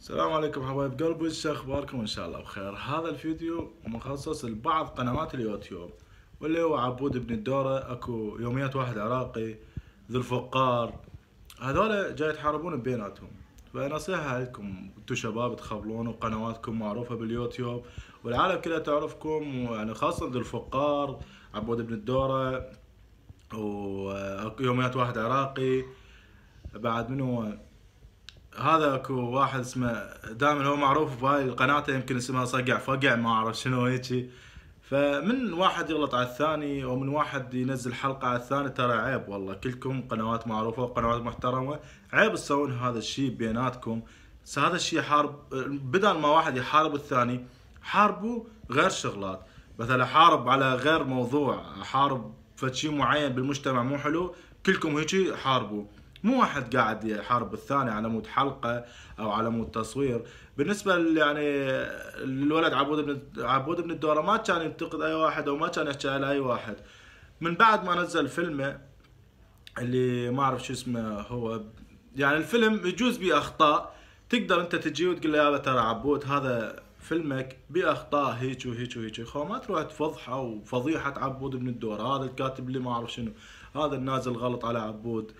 السلام عليكم حبايب قلبي، شو اخباركم؟ ان شاء الله بخير. هذا الفيديو مخصص لبعض قنوات اليوتيوب، واللي هو عبود بن الدورة، اكو يوميات واحد عراقي، ذو الفقار. هذول جاي يتحاربون بيناتهم. فنصيحة لكم انتو شباب تخبلون، وقنواتكم معروفة باليوتيوب والعالم كلها تعرفكم، ويعني خاصة ذو الفقار، عبود بن الدورة، ويوميات واحد عراقي. بعد منو هذا؟ اكو واحد اسمه دائما هو معروف بهاي القناة، يمكن اسمها صقع فقع، ما اعرف شنو هيجي. فمن واحد يغلط على الثاني ومن واحد ينزل حلقة على الثاني، ترى عيب والله. كلكم قنوات معروفة وقنوات محترمة، عيب تسوون هذا الشيء بيناتكم. هذا الشيء حارب، بدل ما واحد يحارب الثاني حاربوا غير شغلات. مثلا حارب على غير موضوع، حارب فد شيء معين بالمجتمع مو حلو، كلكم هيجي حاربوا. مو واحد قاعد يحارب الثاني على مود حلقة او على مود تصوير. بالنسبة يعني للولد عبود بن الدورة، ما كان ينتقد اي واحد او ما كان يحكي على اي واحد. من بعد ما نزل فيلمه اللي ما اعرف شو اسمه هو، يعني الفيلم يجوز بيه اخطاء، تقدر انت تجي وتقول له يابا ترى عبود هذا فيلمك بيه اخطاء هيك وهيك وهيك. خو ما تروح تفضحه وفضيحة عبود بن الدورة، هذا الكاتب اللي ما اعرف شنو، هذا النازل غلط على عبود.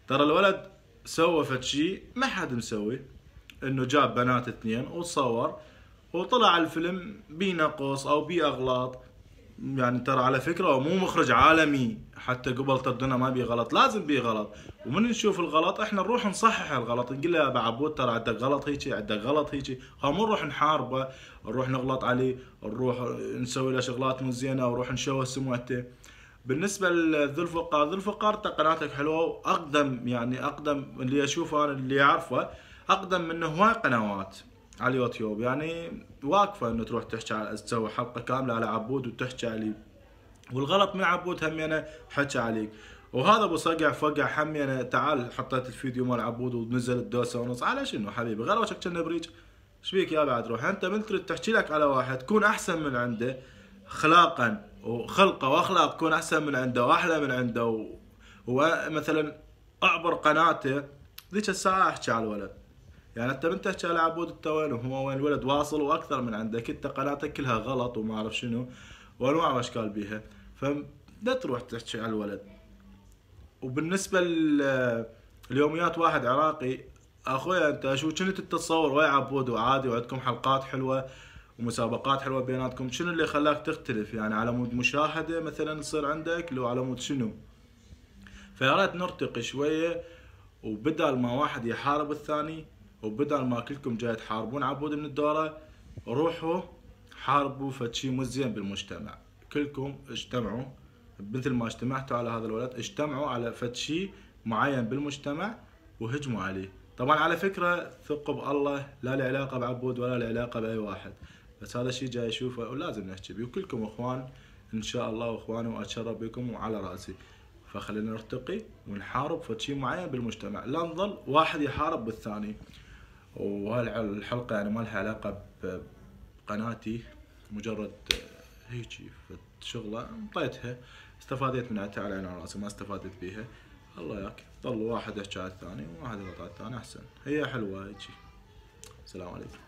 ترى الولد سوى فد شي ما حد مسوي، انه جاب بنات اثنين وصور وطلع الفيلم بيه نقص او بيه اغلاط. يعني ترى على فكرة هو مو مخرج عالمي، حتى قبل تردنا ما بيه غلط، لازم بيه غلط. ومن نشوف الغلط احنا نروح نصحح الغلط، نقول له يا ابو عبود ترى عندك غلط هيجي، عندك غلط هيجي. مو نروح نحاربه، نروح نغلط عليه، نروح نسوي له شغلات مو زينة، ونروح نشوه سمعته. بالنسبة لذو الفقار، ذو الفقار قناتك حلوة واقدم، يعني اقدم اللي اشوفه انا اللي اعرفه، اقدم منه هواي قنوات على اليوتيوب. يعني واقفة انه تروح تحكي على تسوي حلقة كاملة على عبود وتحكي عليه، والغلط من عبود هم انا حكى عليك. وهذا ابو صقع فقع هم انا تعال حطيت الفيديو مال عبود ونزل الدوسة ونص. على شنو حبيبي؟ غير وجهك كنا بريج. ايش بيك يا بعد؟ روح انت من تريد تحكي لك على واحد تكون احسن من عنده اخلاقا وخلقه واخلاق، تكون احسن من عنده واحلى من عنده ومثلا اعبر قناته، ذيك الساعه احكي على الولد. يعني انت من تحكي على عبود انت وين وهو وين؟ الولد واصل واكثر من عندك، انت قناتك كلها غلط وما اعرف شنو وانواع واشكال بيها. فلا تروح تحكي على الولد. وبالنسبه اليوميات واحد عراقي، اخويا انت شو كنت تتصور ويا عبود وعادي وعندكم حلقات حلوه ومسابقات حلوه بيناتكم، شنو اللي خلاك تختلف؟ يعني على مود مشاهده مثلا تصير عندك، لو على مود شنو؟ فيا ريت نرتقي شويه، وبدل ما واحد يحارب الثاني، وبدل ما كلكم جاي تحاربون عبود من الدوره، روحوا حاربوا فد شي مو زين بالمجتمع. كلكم اجتمعوا مثل ما اجتمعتوا على هذا الولد، اجتمعوا على فد شي معين بالمجتمع وهجموا عليه. طبعا على فكرة ثقوا بالله، لا له علاقة بعبود ولا له علاقة بأي واحد، بس هذا الشيء جاي اشوفه ولازم نحكي بيه، وكلكم اخوان ان شاء الله، واخواني واتشرف بكم وعلى راسي. فخلينا نرتقي ونحارب فد شيء معين بالمجتمع، لا نظل واحد يحارب بالثاني. وهالحلقة يعني ما لها علاقة بقناتي، مجرد هيجي شغلة انطيتها، استفادت منها على عيني وراسي، ما استفادت بيها الله ياك. ظل واحد يحكي على الثاني وواحد يغلط على الثاني، احسن هي حلوة هيجي. السلام عليكم.